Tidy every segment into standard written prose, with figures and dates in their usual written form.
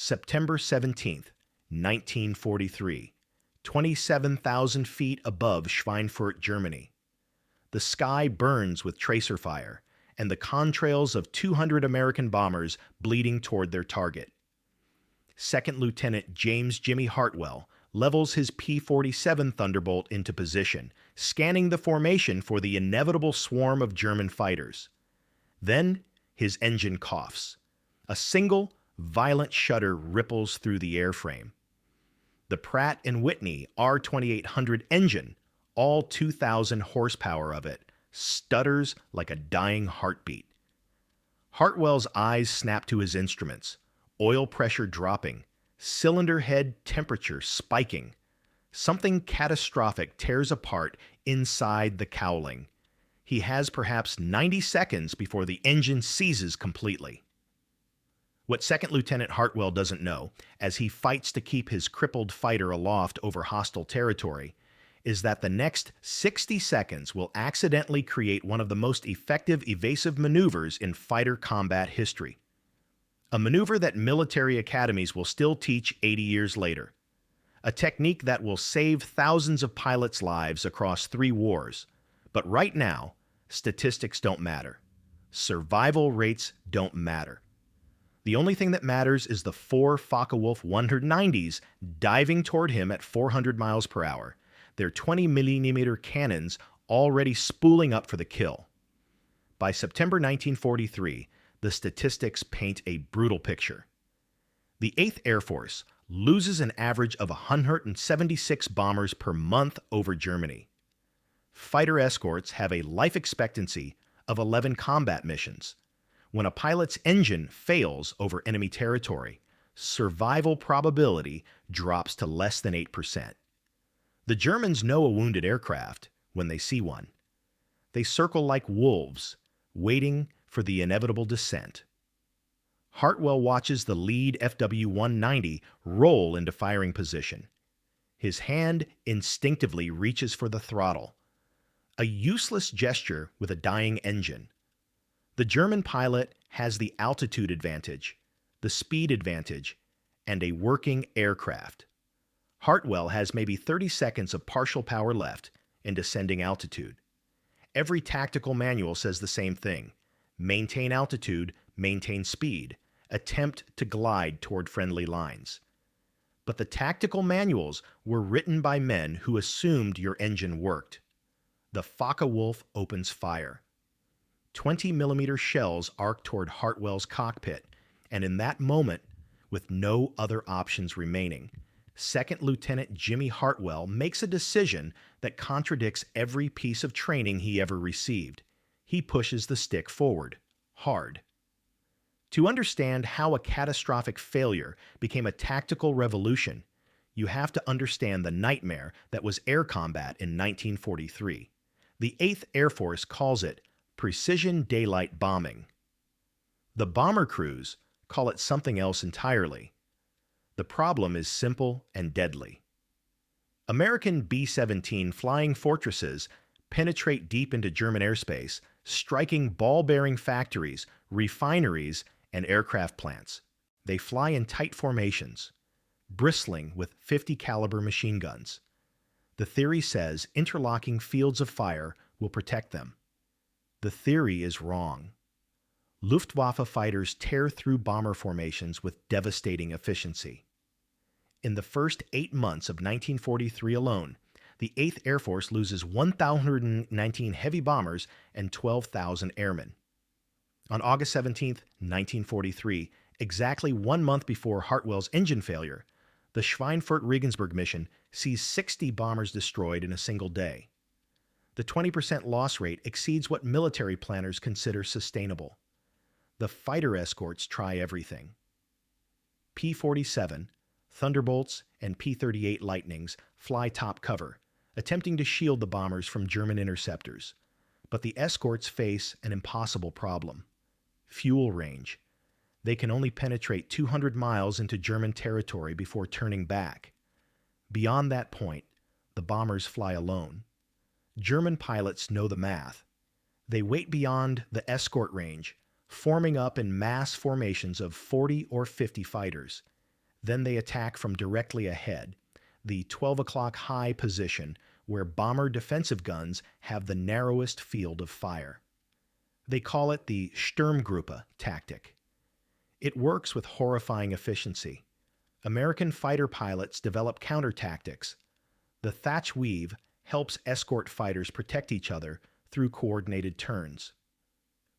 September 17th, 1943, 27,000 feet above Schweinfurt, Germany. The sky burns with tracer fire, and the contrails of 200 American bombers bleeding toward their target. Second Lieutenant James Jimmy Hartwell levels his P-47 Thunderbolt into position, scanning the formation for the inevitable swarm of German fighters. Then his engine coughs. A single, violent shudder ripples through the airframe. The Pratt & Whitney R2800 engine, all 2,000 horsepower of it, stutters like a dying heartbeat. Hartwell's eyes snap to his instruments, oil pressure dropping, cylinder head temperature spiking. Something catastrophic tears apart inside the cowling. He has perhaps 90 seconds before the engine seizes completely. What Second Lieutenant Hartwell doesn't know, as he fights to keep his crippled fighter aloft over hostile territory, is that the next 60 seconds will accidentally create one of the most effective evasive maneuvers in fighter combat history. A maneuver that military academies will still teach 80 years later. A technique that will save thousands of pilots' lives across 3 wars. But right now, statistics don't matter. Survival rates don't matter. The only thing that matters is the 4 Focke-Wulf 190s diving toward him at 400 miles per hour, their 20mm cannons already spooling up for the kill. By September 1943, the statistics paint a brutal picture. The 8th Air Force loses an average of 176 bombers per month over Germany. Fighter escorts have a life expectancy of 11 combat missions. When a pilot's engine fails over enemy territory, survival probability drops to less than 8%. The Germans know a wounded aircraft when they see one. They circle like wolves, waiting for the inevitable descent. Hartwell watches the lead FW-190 roll into firing position. His hand instinctively reaches for the throttle, a useless gesture with a dying engine. The German pilot has the altitude advantage, the speed advantage, and a working aircraft. Hartwell has maybe 30 seconds of partial power left in descending altitude. Every tactical manual says the same thing. Maintain altitude, maintain speed, attempt to glide toward friendly lines. But the tactical manuals were written by men who assumed your engine worked. The Focke-Wulf opens fire. 20mm shells arc toward Hartwell's cockpit, and in that moment, with no other options remaining, Second Lieutenant Jimmy Hartwell makes a decision that contradicts every piece of training he ever received. He pushes the stick forward, hard. To understand how a catastrophic failure became a tactical revolution, you have to understand the nightmare that was air combat in 1943. The 8th Air Force calls it precision daylight bombing. The bomber crews call it something else entirely. The problem is simple and deadly. American B-17 flying fortresses penetrate deep into German airspace, striking ball-bearing factories, refineries, and aircraft plants. They fly in tight formations, bristling with 50 caliber machine guns. The theory says interlocking fields of fire will protect them. The theory is wrong. Luftwaffe fighters tear through bomber formations with devastating efficiency. In the first 8 months of 1943 alone, the 8th Air Force loses 1,119 heavy bombers and 12,000 airmen. On August 17, 1943, exactly 1 month before Hartwell's engine failure, the Schweinfurt-Regensburg mission sees 60 bombers destroyed in a single day. The 20% loss rate exceeds what military planners consider sustainable. The fighter escorts try everything. P-47, Thunderbolts, and P-38 Lightnings fly top cover, attempting to shield the bombers from German interceptors. But the escorts face an impossible problem: fuel range. They can only penetrate 200 miles into German territory before turning back. Beyond that point, the bombers fly alone. German pilots know the math. They wait beyond the escort range, forming up in mass formations of 40 or 50 fighters. Then they attack from directly ahead, the 12 o'clock high position where bomber defensive guns have the narrowest field of fire. They call it the Sturmgruppe tactic. It works with horrifying efficiency. American fighter pilots develop counter tactics. The Thatch Weave helps escort fighters protect each other through coordinated turns.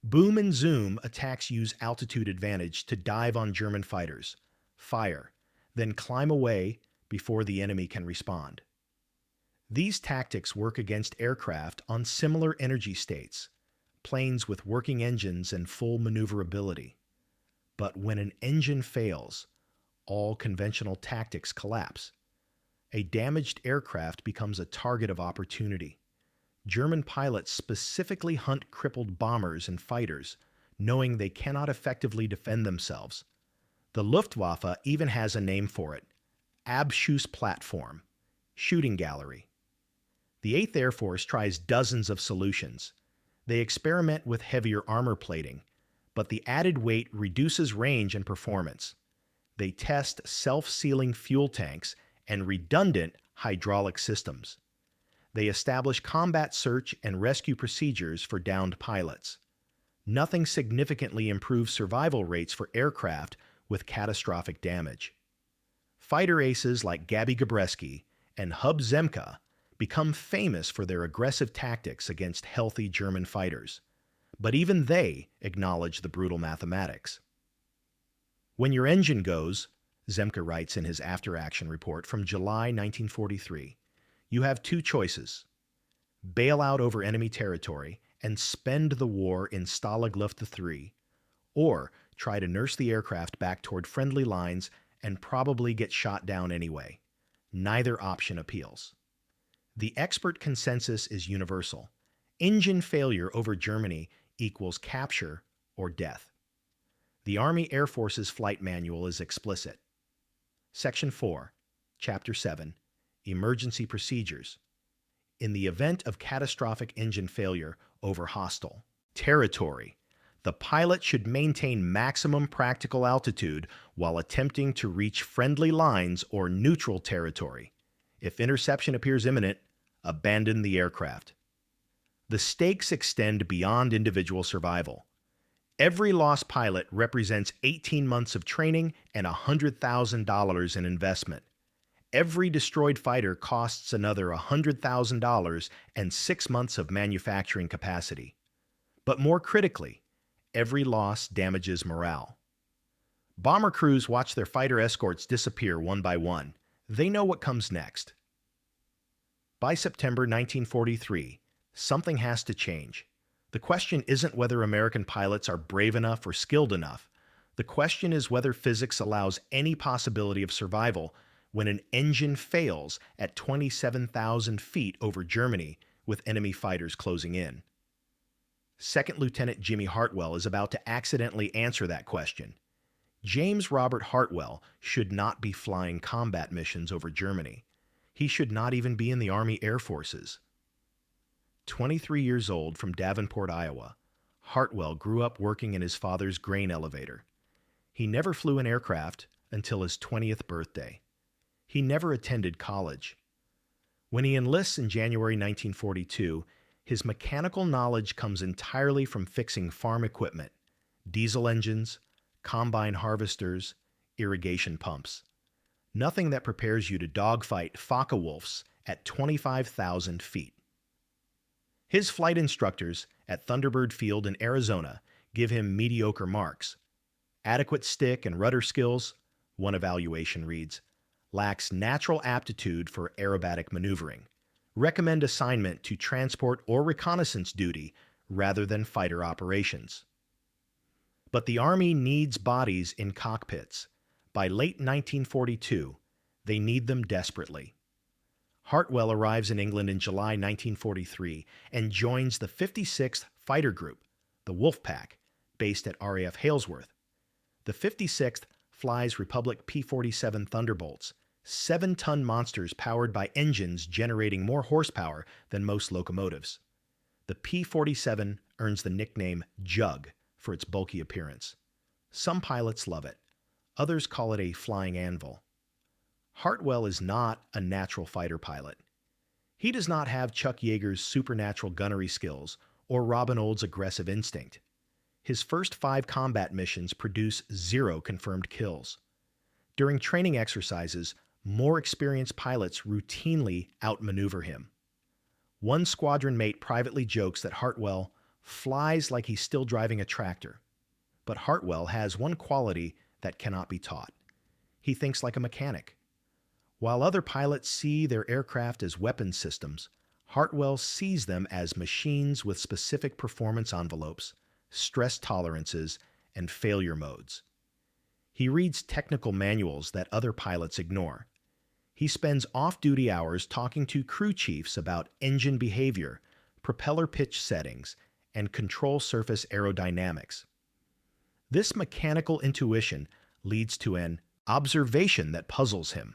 Boom and Zoom attacks use altitude advantage to dive on German fighters, fire, then climb away before the enemy can respond. These tactics work against aircraft on similar energy states, planes with working engines and full maneuverability. But when an engine fails, all conventional tactics collapse. A damaged aircraft becomes a target of opportunity. German pilots specifically hunt crippled bombers and fighters, knowing they cannot effectively defend themselves. The Luftwaffe even has a name for it: Abschussplattform, shooting gallery. The 8th Air Force tries dozens of solutions. They experiment with heavier armor plating, but the added weight reduces range and performance. They test self-sealing fuel tanks and redundant hydraulic systems. They establish combat search and rescue procedures for downed pilots. Nothing significantly improves survival rates for aircraft with catastrophic damage. Fighter aces like Gabi Gabreski and Hub Zemka become famous for their aggressive tactics against healthy German fighters, but even they acknowledge the brutal mathematics. When your engine goes, Zemka writes in his after-action report from July 1943, you have two choices: bail out over enemy territory and spend the war in Stalag Luft III, or try to nurse the aircraft back toward friendly lines and probably get shot down anyway. Neither option appeals. The expert consensus is universal. Engine failure over Germany equals capture or death. The Army Air Force's flight manual is explicit. Section 4, Chapter 7, Emergency Procedures. In the event of catastrophic engine failure over hostile territory, the pilot should maintain maximum practical altitude while attempting to reach friendly lines or neutral territory. If interception appears imminent, abandon the aircraft. The stakes extend beyond individual survival. Every lost pilot represents 18 months of training and $100,000 in investment. Every destroyed fighter costs another $100,000 and 6 months of manufacturing capacity. But more critically, every loss damages morale. Bomber crews watch their fighter escorts disappear one by one. They know what comes next. By September 1943, something has to change. The question isn't whether American pilots are brave enough or skilled enough. The question is whether physics allows any possibility of survival when an engine fails at 27,000 feet over Germany with enemy fighters closing in. Second Lieutenant Jimmy Hartwell is about to accidentally answer that question. James Robert Hartwell should not be flying combat missions over Germany. He should not even be in the Army Air Forces. 23 years old from Davenport, Iowa, Hartwell grew up working in his father's grain elevator. He never flew an aircraft until his 20th birthday. He never attended college. When he enlists in January 1942, his mechanical knowledge comes entirely from fixing farm equipment: diesel engines, combine harvesters, irrigation pumps. Nothing that prepares you to dogfight Focke-Wulfs at 25,000 feet. His flight instructors at Thunderbird Field in Arizona give him mediocre marks. Adequate stick and rudder skills, one evaluation reads, lacks natural aptitude for aerobatic maneuvering. Recommend assignment to transport or reconnaissance duty rather than fighter operations. But the Army needs bodies in cockpits. By late 1942, they need them desperately. Hartwell arrives in England in July 1943 and joins the 56th Fighter Group, the Wolfpack, based at RAF Halesworth. The 56th flies Republic P-47 Thunderbolts, 7-ton monsters powered by engines generating more horsepower than most locomotives. The P-47 earns the nickname Jug for its bulky appearance. Some pilots love it. Others call it a flying anvil. Hartwell is not a natural fighter pilot. He does not have Chuck Yeager's supernatural gunnery skills or Robin Old's aggressive instinct. His first 5 combat missions produce 0 confirmed kills. During training exercises, more experienced pilots routinely outmaneuver him. One squadron mate privately jokes that Hartwell flies like he's still driving a tractor. But Hartwell has one quality that cannot be taught. He thinks like a mechanic. While other pilots see their aircraft as weapons systems, Hartwell sees them as machines with specific performance envelopes, stress tolerances, and failure modes. He reads technical manuals that other pilots ignore. He spends off-duty hours talking to crew chiefs about engine behavior, propeller pitch settings, and control surface aerodynamics. This mechanical intuition leads to an observation that puzzles him.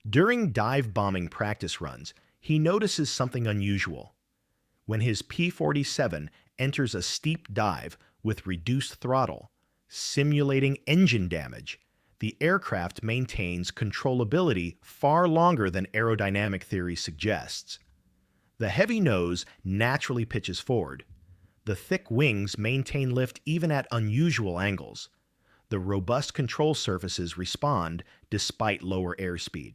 During dive bombing practice runs, he notices something unusual. When his P-47 enters a steep dive with reduced throttle, simulating engine damage, the aircraft maintains controllability far longer than aerodynamic theory suggests. The heavy nose naturally pitches forward. The thick wings maintain lift even at unusual angles. The robust control surfaces respond despite lower airspeed.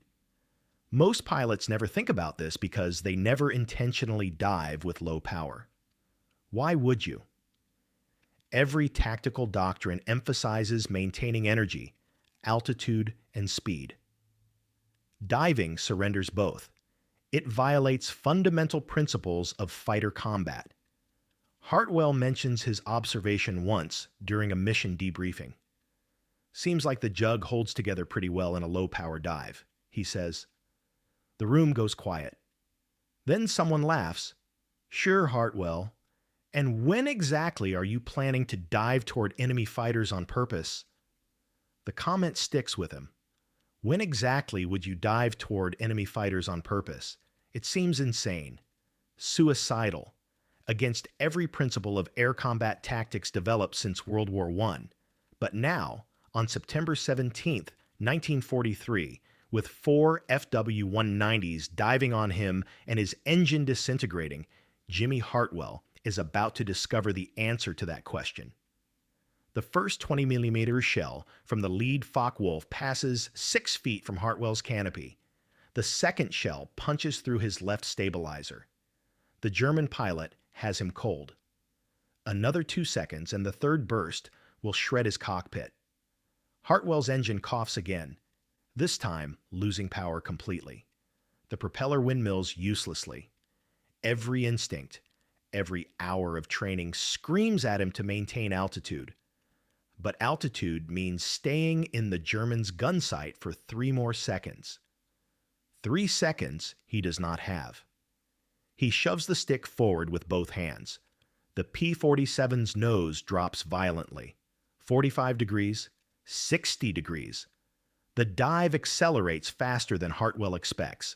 Most pilots never think about this because they never intentionally dive with low power. Why would you? Every tactical doctrine emphasizes maintaining energy, altitude, and speed. Diving surrenders both. It violates fundamental principles of fighter combat. Hartwell mentions his observation once during a mission debriefing. "Seems like the jug holds together pretty well in a low-power dive," he says. The room goes quiet. Then someone laughs. "Sure, Hartwell. And when exactly are you planning to dive toward enemy fighters on purpose?" The comment sticks with him. When exactly would you dive toward enemy fighters on purpose? It seems insane, suicidal, against every principle of air combat tactics developed since World War I. But now, on September 17, 1943, with 4 FW-190s diving on him and his engine disintegrating, Jimmy Hartwell is about to discover the answer to that question. The first 20mm shell from the lead Focke-Wulf passes 6 feet from Hartwell's canopy. The second shell punches through his left stabilizer. The German pilot has him cold. Another 2 seconds and the third burst will shred his cockpit. Hartwell's engine coughs again, this time losing power completely. The propeller windmills uselessly. Every instinct, every hour of training screams at him to maintain altitude. But altitude means staying in the German's gun sight for 3 more seconds. 3 seconds he does not have. He shoves the stick forward with both hands. The P-47's nose drops violently. 45 degrees, 60 degrees. The dive accelerates faster than Hartwell expects.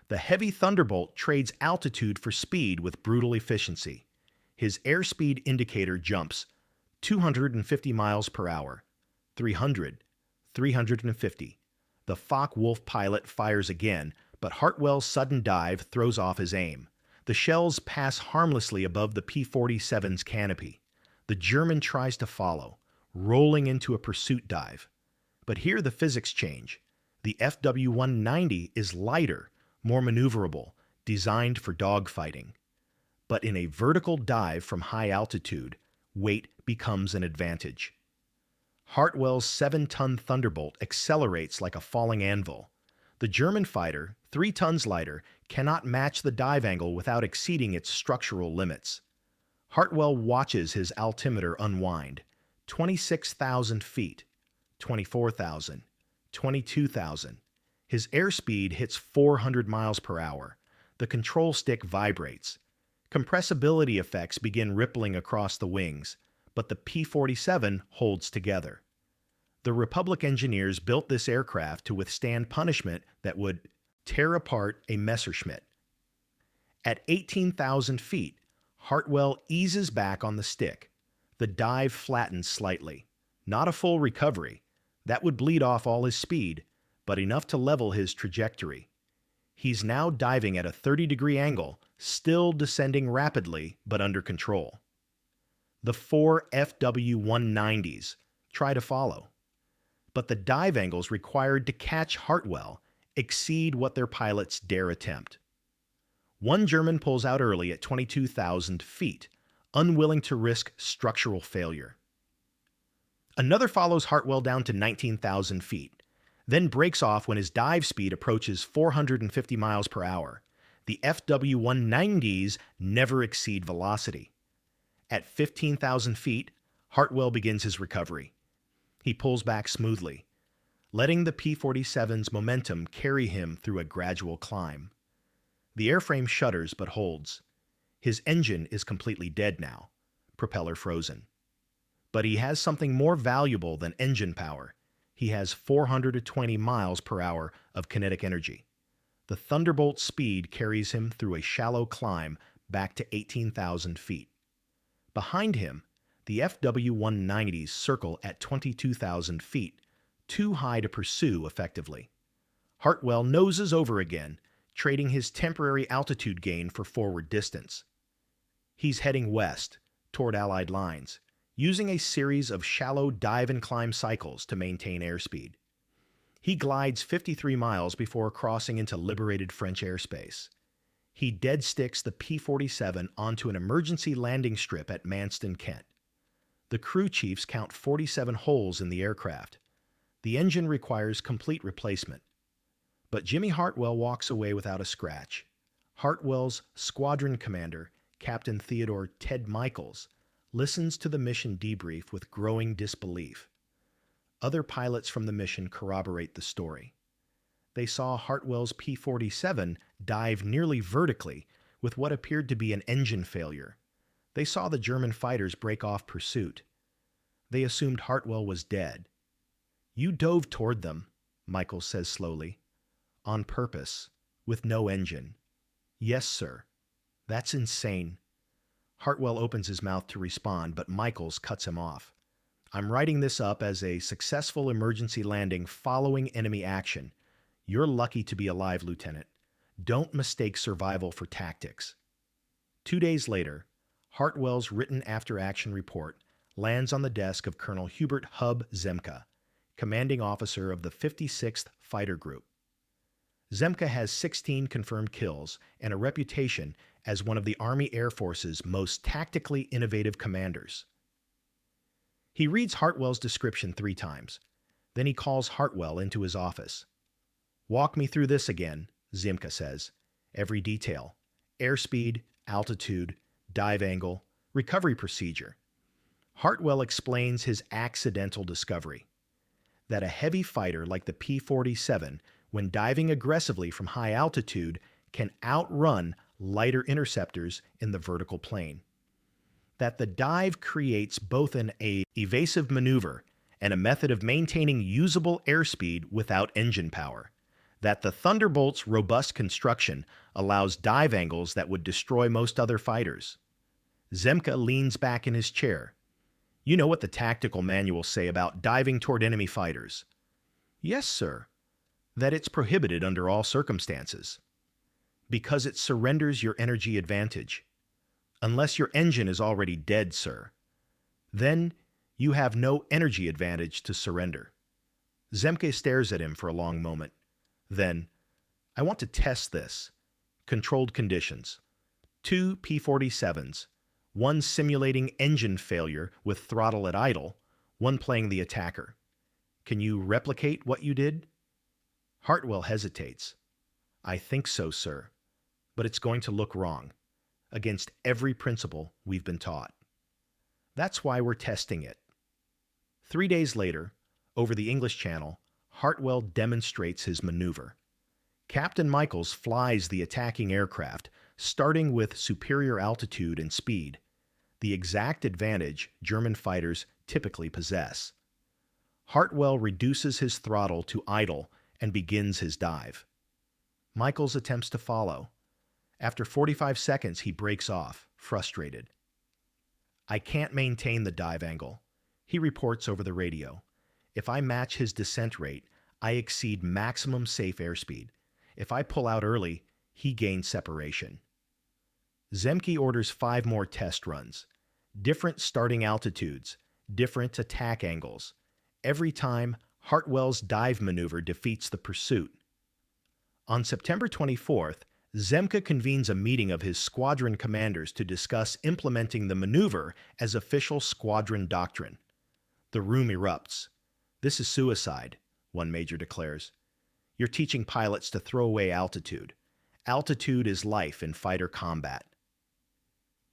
The heavy Thunderbolt trades altitude for speed with brutal efficiency. His airspeed indicator jumps 250 miles per hour, 300, 350. The Focke-Wulf pilot fires again, but Hartwell's sudden dive throws off his aim. The shells pass harmlessly above the P-47's canopy. The German tries to follow, rolling into a pursuit dive. But here the physics change. The FW-190 is lighter, more maneuverable, designed for dogfighting. But in a vertical dive from high altitude, weight becomes an advantage. Hartwell's 7-ton Thunderbolt accelerates like a falling anvil. The German fighter, 3 tons lighter, cannot match the dive angle without exceeding its structural limits. Hartwell watches his altimeter unwind. 26,000 feet, 24,000, 22,000. His airspeed hits 400 miles per hour. The control stick vibrates. Compressibility effects begin rippling across the wings, but the P-47 holds together. The Republic engineers built this aircraft to withstand punishment that would tear apart a Messerschmitt. At 18,000 feet, Hartwell eases back on the stick. The dive flattens slightly. Not a full recovery. That would bleed off all his speed, but enough to level his trajectory. He's now diving at a 30-degree angle, still descending rapidly, but under control. The 4 FW-190s try to follow, but the dive angles required to catch Hartwell exceed what their pilots dare attempt. One German pulls out early at 22,000 feet, unwilling to risk structural failure. Another follows Hartwell down to 19,000 feet, then breaks off when his dive speed approaches 450 miles per hour. The FW-190s never exceed velocity. At 15,000 feet, Hartwell begins his recovery. He pulls back smoothly, letting the P-47's momentum carry him through a gradual climb. The airframe shudders but holds. His engine is completely dead now, propeller frozen. But he has something more valuable than engine power. He has 420 miles per hour of kinetic energy. The Thunderbolt speed carries him through a shallow climb back to 18,000 feet. Behind him, the FW-190s circle at 22,000 feet, too high to pursue effectively. Hartwell noses over again, trading his temporary altitude gain for forward distance. He's heading west, toward Allied lines, using a series of shallow dive and climb cycles to maintain airspeed. He glides 53 miles before crossing into liberated French airspace. He dead sticks the P-47 onto an emergency landing strip at Manston, Kent. The crew chiefs count 47 holes in the aircraft. The engine requires complete replacement. But Jimmy Hartwell walks away without a scratch. Hartwell's squadron commander, Captain Theodore Ted Michaels, listens to the mission debrief with growing disbelief. Other pilots from the mission corroborate the story. They saw Hartwell's P-47 dive nearly vertically with what appeared to be an engine failure. They saw the German fighters break off pursuit. They assumed Hartwell was dead. "You dove toward them," Michaels says slowly. "On purpose, with no engine." "Yes, sir." "That's insane." Hartwell opens his mouth to respond, but Michaels cuts him off. "I'm writing this up as a successful emergency landing following enemy action. You're lucky to be alive, Lieutenant. Don't mistake survival for tactics." 2 days later, Hartwell's written after-action report lands on the desk of Colonel Hubert Hub Zemke, commanding officer of the 56th Fighter Group. Zemke has 16 confirmed kills and a reputation as one of the Army Air Force's most tactically innovative commanders. He reads Hartwell's description 3 times. Then he calls Hartwell into his office. "Walk me through this again," Zemke says. "Every detail. Airspeed, altitude, dive angle, recovery procedure." Hartwell explains his accidental discovery. That a heavy fighter like the P-47, when diving aggressively from high altitude, can outrun lighter interceptors in the vertical plane. That the dive creates both an evasive maneuver and a method of maintaining usable airspeed without engine power. That the Thunderbolt's robust construction allows dive angles that would destroy most other fighters. Zemke leans back in his chair. "You know what the tactical manuals say about diving toward enemy fighters?" "Yes, sir." "That it's prohibited under all circumstances." "Because it surrenders your energy advantage." "Unless your engine is already dead, sir." "Then you have no energy advantage to surrender." Zemke stares at him for a long moment. Then, "I want to test this. Controlled conditions. 2 P-47s, one simulating engine failure with throttle at idle, one playing the attacker. Can you replicate what you did?" Hartwell hesitates. "I think so, sir, but it's going to look wrong, against every principle we've been taught. That's why we're testing it." 3 days later, over the English Channel, Hartwell demonstrates his maneuver. Captain Michaels flies the attacking aircraft, starting with superior altitude and speed, the exact advantage German fighters typically possess. Hartwell reduces his throttle to idle and begins his dive. Michaels attempts to follow. After 45 seconds, he breaks off, frustrated. "I can't maintain the dive angle," he reports over the radio. If I match his descent rate, I exceed maximum safe airspeed. If I pull out early, he gains separation. Zemke orders 5 more test runs. Different starting altitudes, different attack angles. Every time, Hartwell's dive maneuver defeats the pursuit. On September 24th, Zemke convenes a meeting of his squadron commanders to discuss implementing the maneuver as official squadron doctrine. The room erupts. "This is suicide," one major declares. "You're teaching pilots to throw away altitude. Altitude is life in fighter combat."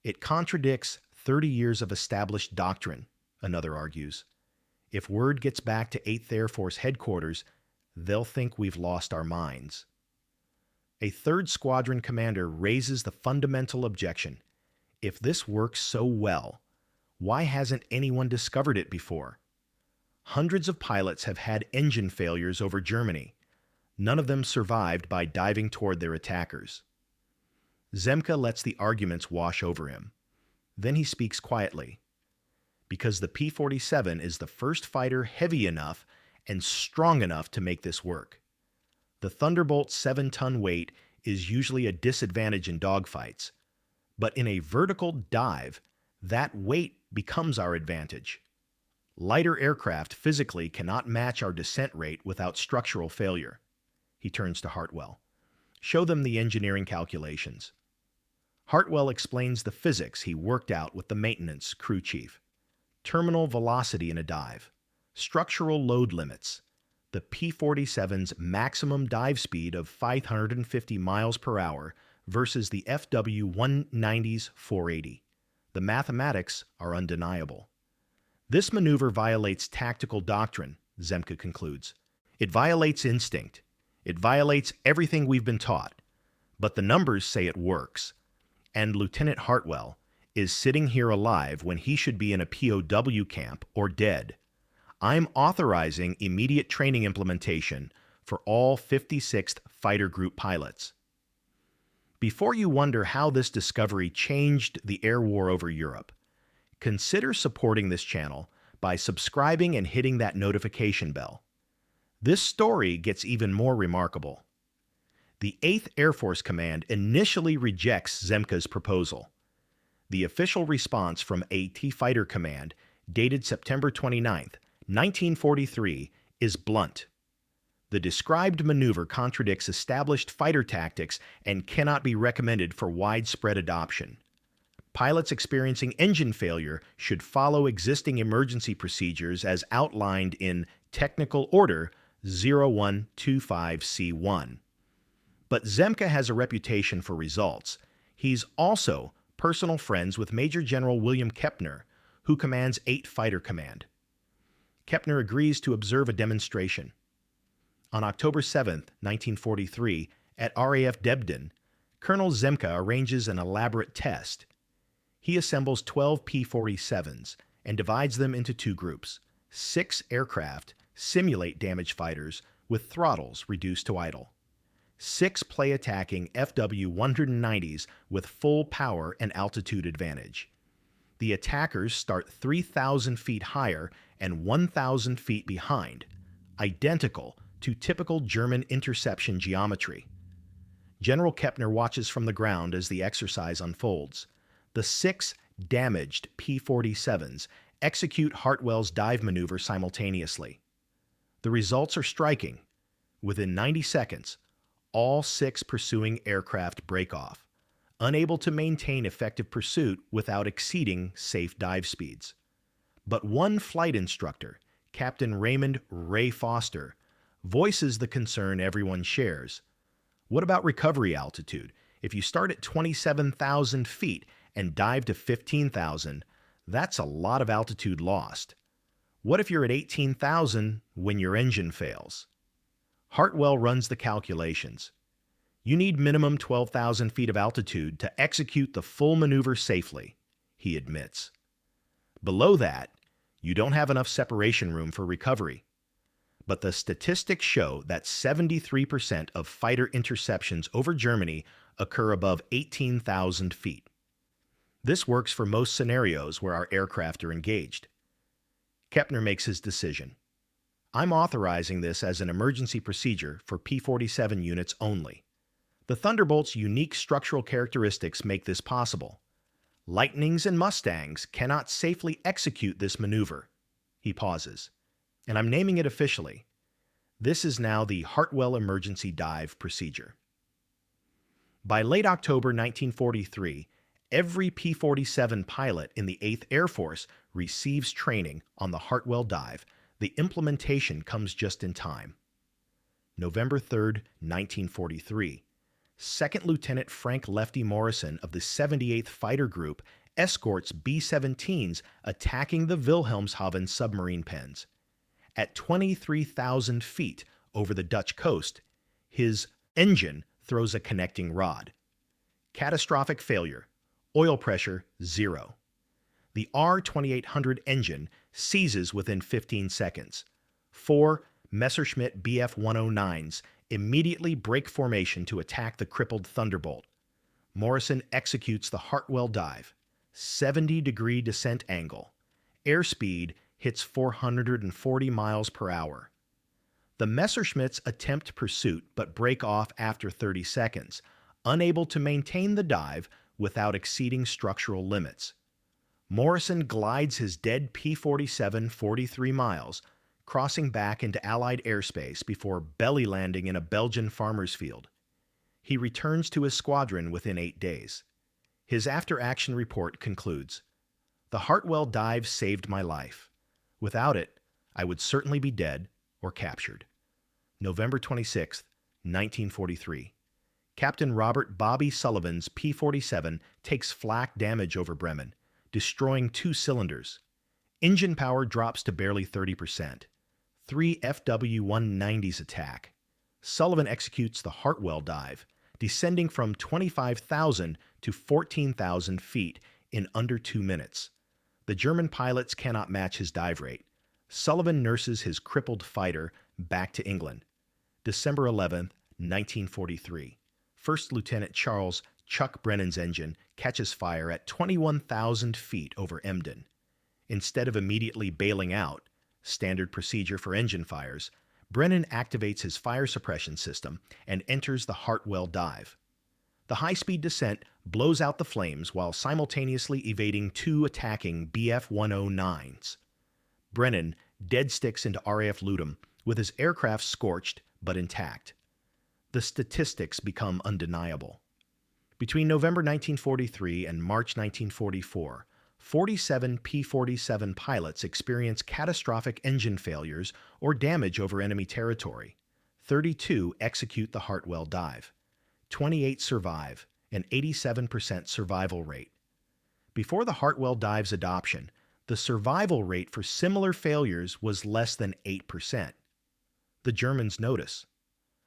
It contradicts 30 years of established doctrine, another argues. If word gets back to 8th Air Force headquarters, they'll think we've lost our minds. A 3rd Squadron commander raises the fundamental objection. If this works so well, why hasn't anyone discovered it before? Hundreds of pilots have had engine failures over Germany. None of them survived by diving toward their attackers. Zemke lets the arguments wash over him. Then he speaks quietly. Because the P-47 is the first fighter heavy enough and strong enough to make this work. The Thunderbolt's 7-ton weight is usually a disadvantage in dogfights, but in a vertical dive, that weight becomes our advantage. Lighter aircraft physically cannot match our descent rate without structural failure. He turns to Hartwell. "Show them the engineering calculations." Hartwell explains the physics he worked out with the maintenance crew chief. Terminal velocity in a dive, structural load limits, the P-47's maximum dive speed of 550 miles per hour versus the FW-190's 480. The mathematics are undeniable. This maneuver violates tactical doctrine, Zemke concludes. It violates instinct. It violates everything we've been taught. But the numbers say it works. And Lieutenant Hartwell is sitting here alive when he should be in a POW camp or dead. I'm authorizing immediate training implementation for all 56th Fighter Group pilots. Before you wonder how this discovery changed the air war over Europe, consider supporting this channel by subscribing and hitting that notification bell. This story gets even more remarkable. The 8th Air Force Command initially rejects Zemke's proposal. The official response from AT Fighter Command, dated September 29th, 1943, is blunt. The described maneuver contradicts established fighter tactics and cannot be recommended for widespread adoption. Pilots experiencing engine failure should follow existing emergency procedures as outlined in Technical Order 0125C1. But Zemke has a reputation for results. He's also personal friends with Major General William Kepner, who commands 8 Fighter Command. Kepner agrees to observe a demonstration. On October 7, 1943, at RAF Debden, Colonel Zemke arranges an elaborate test. He assembles 12 P-47s and divides them into 2 groups. 6 aircraft simulate damaged fighters with throttles reduced to idle. 6 play-attacking FW-190s with full power and altitude advantage. The attackers start 3,000 feet higher and 1,000 feet behind, identical to typical German interception geometry. General Kepner watches from the ground as the exercise unfolds. The 6 damaged P-47s execute Hartwell's dive maneuver simultaneously. The results are striking. Within 90 seconds, all 6 pursuing aircraft break off, unable to maintain effective pursuit without exceeding safe dive speeds. But one flight instructor, Captain Raymond Ray Foster, voices the concern everyone shares. What about recovery altitude? If you start at 27,000 feet and dive to 15,000, that's a lot of altitude lost. What if you're at 18,000 when your engine fails? Hartwell runs the calculations. You need minimum 12,000 feet of altitude to execute the full maneuver safely, he admits. Below that, you don't have enough separation room for recovery. But the statistics show that 73% of fighter interceptions over Germany occur above 18,000 feet. This works for most scenarios where our aircraft are engaged. Kepner makes his decision. I'm authorizing this as an emergency procedure for P-47 units only. The Thunderbolt's unique structural characteristics make this possible. Lightnings and Mustangs cannot safely execute this maneuver. He pauses. And I'm naming it officially. This is now the Hartwell Emergency Dive Procedure. By late October 1943, every P-47 pilot in the 8th Air Force receives training on the Hartwell Dive. The implementation comes just in time. November 3, 1943. Second Lieutenant Frank Lefty Morrison of the 78th Fighter Group escorts B-17s attacking the Wilhelmshaven submarine pens. At 23,000 feet over the Dutch coast, his engine throws a connecting rod. Catastrophic failure. Oil pressure, 0. The R-2800 engine seizes within 15 seconds. 4 Messerschmitt Bf-109s immediately break formation to attack the crippled Thunderbolt. Morrison executes the Hartwell Dive. 70-degree descent angle. Airspeed hits 440 miles per hour. The Messerschmitts attempt pursuit but break off after 30 seconds, unable to maintain the dive without exceeding structural limits. Morrison glides his dead P-47 43 miles, crossing back into Allied airspace before belly landing in a Belgian farmer's field. He returns to his squadron within 8 days. His after-action report concludes, "The Hartwell dive saved my life. Without it, I would certainly be dead or captured." November 26, 1943. Captain Robert "Bobby" Sullivan's P-47 takes flak damage over Bremen, destroying 2 cylinders. Engine power drops to barely 30%. 3 FW-190s attack. Sullivan executes the Hartwell dive, descending from 25,000 to 14,000 feet in under 2 minutes. The German pilots cannot match his dive rate. Sullivan nurses his crippled fighter back to England. December 11, 1943. First Lieutenant Charles "Chuck" Brennan's engine catches fire at 21,000 feet over Emden. Instead of immediately bailing out, standard procedure for engine fires, Brennan activates his fire suppression system and enters the Hartwell dive. The high-speed descent blows out the flames while simultaneously evading 2 attacking Bf-109s. Brennan dead sticks into RAF Ludum with his aircraft scorched but intact. The statistics become undeniable. Between November 1943 and March 1944, 47 P-47 pilots experience catastrophic engine failures or damage over enemy territory. 32 execute the Hartwell dive. 28 survive, an 87% survival rate. Before the Hartwell dive's adoption, the survival rate for similar failures was less than 8%. The Germans notice.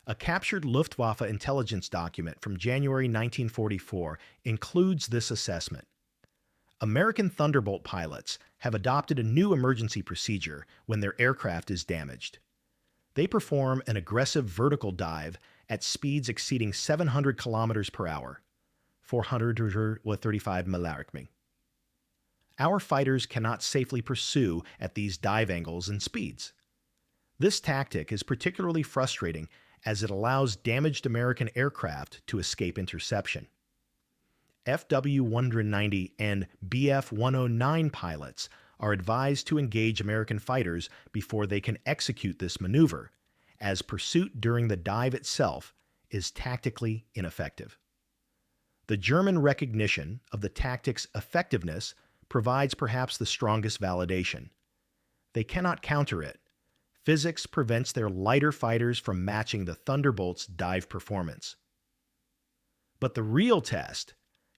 A captured Luftwaffe intelligence document from January 1944 includes this assessment. American Thunderbolt pilots have adopted a new emergency procedure when their aircraft is damaged. They perform an aggressive vertical dive at speeds exceeding 700 kilometers per hour, 435 mil. Our fighters cannot safely pursue at these dive angles and speeds. This tactic is particularly frustrating as it allows damaged American aircraft to escape interception. FW-190 and Bf-109 pilots are advised to engage American fighters before they can execute this maneuver, as pursuit during the dive itself is tactically ineffective. The German recognition of the tactic's effectiveness provides perhaps the strongest validation. They cannot counter it. Physics prevents their lighter fighters from matching the Thunderbolt's dive performance. But the real test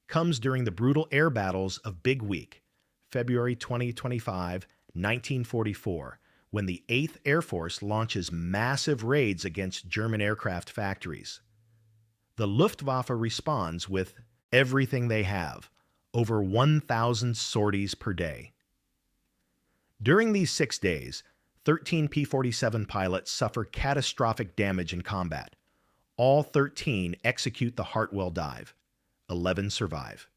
comes during the brutal air battles of Big Week, February 20-25, 1944, when the 8th Air Force launches massive raids against German aircraft factories. The Luftwaffe responds with everything they have, over 1,000 sorties per day. During these 6 days, 13 P-47 pilots suffer catastrophic damage in combat. All 13 execute the Hartwell dive. 11 survive.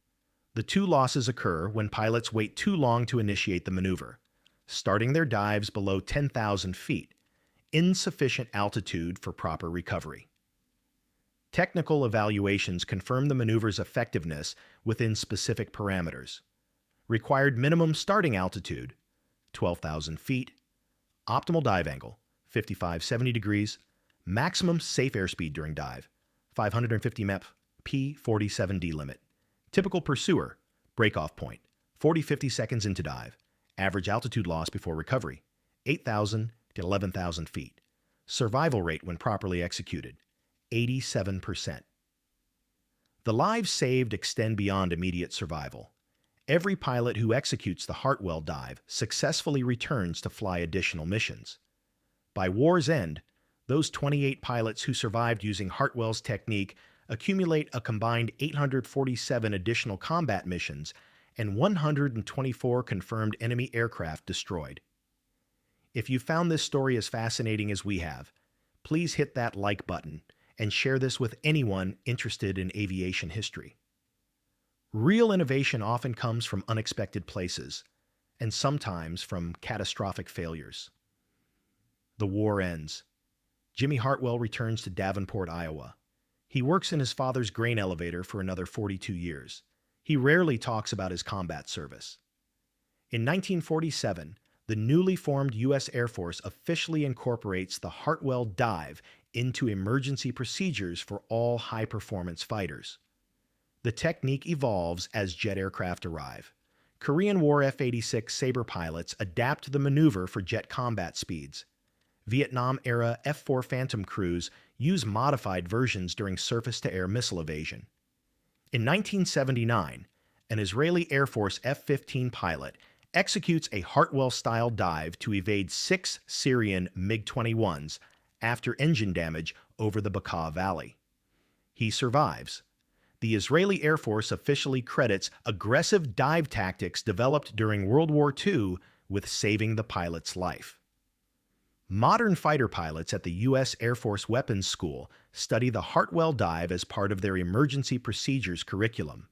The 2 losses occur when pilots wait too long to initiate the maneuver, starting their dives below 10,000 feet, insufficient altitude for proper recovery. Technical evaluations confirm the maneuver's effectiveness within specific parameters. Required minimum starting altitude, 12,000 feet. Optimal dive angle, 55-70 degrees. Maximum safe airspeed during dive, 550 MEP, P-47D limit. Typical pursuer, breakoff point, 40-50 seconds into dive. Average altitude loss before recovery, 8,000 to 11,000 feet. Survival rate when properly executed, 87%. The lives saved extend beyond immediate survival. Every pilot who executes the Hartwell Dive successfully returns to fly additional missions. By war's end, those 28 pilots who survived using Hartwell's technique accumulate a combined 847 additional combat missions and 124 confirmed enemy aircraft destroyed. If you found this story as fascinating as we have, please hit that like button and share this with anyone interested in aviation history. Real innovation often comes from unexpected places, and sometimes from catastrophic failures. The war ends. Jimmy Hartwell returns to Davenport, Iowa. He works in his father's grain elevator for another 42 years. He rarely talks about his combat service. In 1947, the newly formed U.S. Air Force officially incorporates the Hartwell Dive into emergency procedures for all high-performance fighters. The technique evolves as jet aircraft arrive. Korean War F-86 Sabre pilots adapt the maneuver for jet combat speeds. Vietnam-era F-4 Phantom crews use modified versions during surface-to-air missile evasion. In 1979, an Israeli Air Force F-15 pilot executes a Hartwell-style dive to evade 6 Syrian MiG-21s after engine damage over the Bekaa Valley. He survives. The Israeli Air Force officially credits aggressive dive tactics developed during World War II with saving the pilot's life. Modern fighter pilots at the U.S. Air Force Weapons School study the Hartwell Dive as part of their emergency procedures curriculum.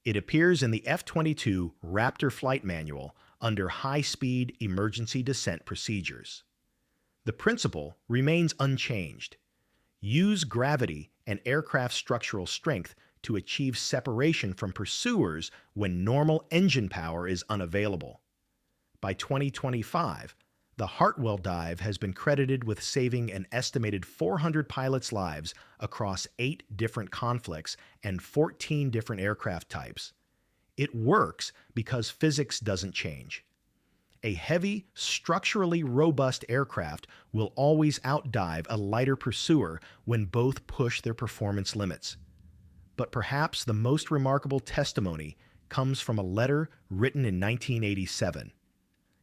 It appears in the F-22 Raptor flight manual under high-speed emergency descent procedures. The principle remains unchanged. Use gravity and aircraft structural strength to achieve separation from pursuers when normal engine power is unavailable. By 2025, the Hartwell Dive has been credited with saving an estimated 400 pilots' lives across 8 different conflicts and 14 different aircraft types. It works because physics doesn't change. A heavy, structurally robust aircraft will always outdive a lighter pursuer when both push their performance limits. But perhaps the most remarkable testimony comes from a letter written in 1987.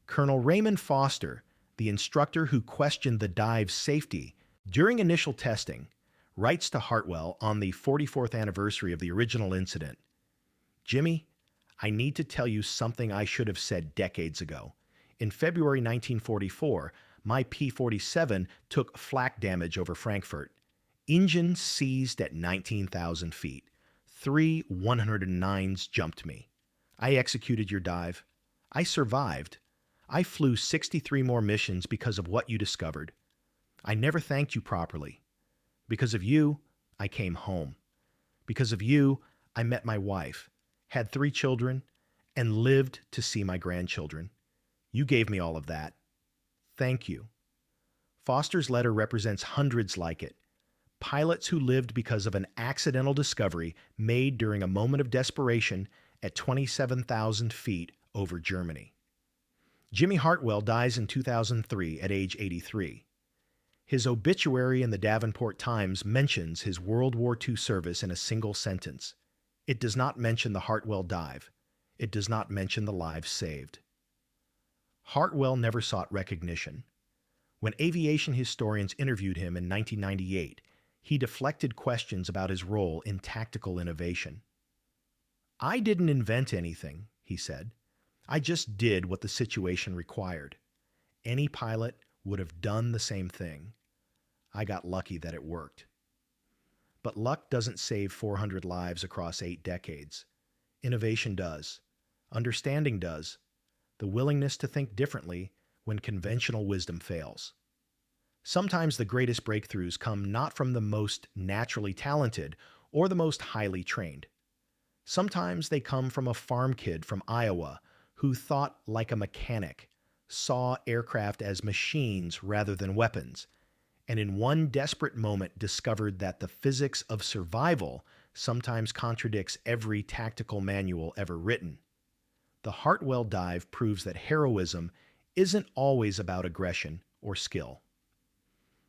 Colonel Raymond Foster, the instructor who questioned the dive's safety during initial testing, writes to Hartwell on the 44th anniversary of the original incident, "Jimmy, I need to tell you something I should have said decades ago. In February 1944, my P-47 took flak damage over Frankfurt. Engine seized at 19,000 feet. 3 109s jumped me. I executed your dive. I survived. I flew 63 more missions because of what you discovered. I never thanked you properly. Because of you, I came home. Because of you, I met my wife, had 3 children, and lived to see my grandchildren. You gave me all of that. Thank you." Foster's letter represents hundreds like it. Pilots who lived because of an accidental discovery made during a moment of desperation at 27,000 feet over Germany. Jimmy Hartwell dies in 2003 at age 83. His obituary in the Davenport Times mentions his World War II service in a single sentence. It does not mention the Hartwell Dive. It does not mention the lives saved. Hartwell never sought recognition. When aviation historians interviewed him in 1998, he deflected questions about his role in tactical innovation. "I didn't invent anything," he said. "I just did what the situation required. Any pilot would have done the same thing. I got lucky that it worked." But luck doesn't save 400 lives across 8 decades. Innovation does. Understanding does. The willingness to think differently when conventional wisdom fails. Sometimes the greatest breakthroughs come not from the most naturally talented or the most highly trained. Sometimes they come from a farm kid from Iowa who thought like a mechanic, saw aircraft as machines rather than weapons, and in one desperate moment discovered that the physics of survival sometimes contradicts every tactical manual ever written. The Hartwell Dive proves that heroism isn't always about aggression or skill.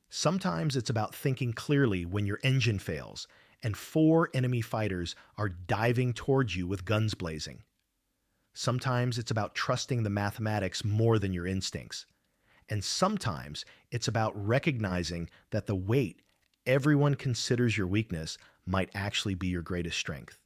Sometimes it's about thinking clearly when your engine fails and four enemy fighters are diving towards you with guns blazing. Sometimes it's about trusting the mathematics more than your instincts. And sometimes it's about recognizing that the weight everyone considers your weakness might actually be your greatest strength.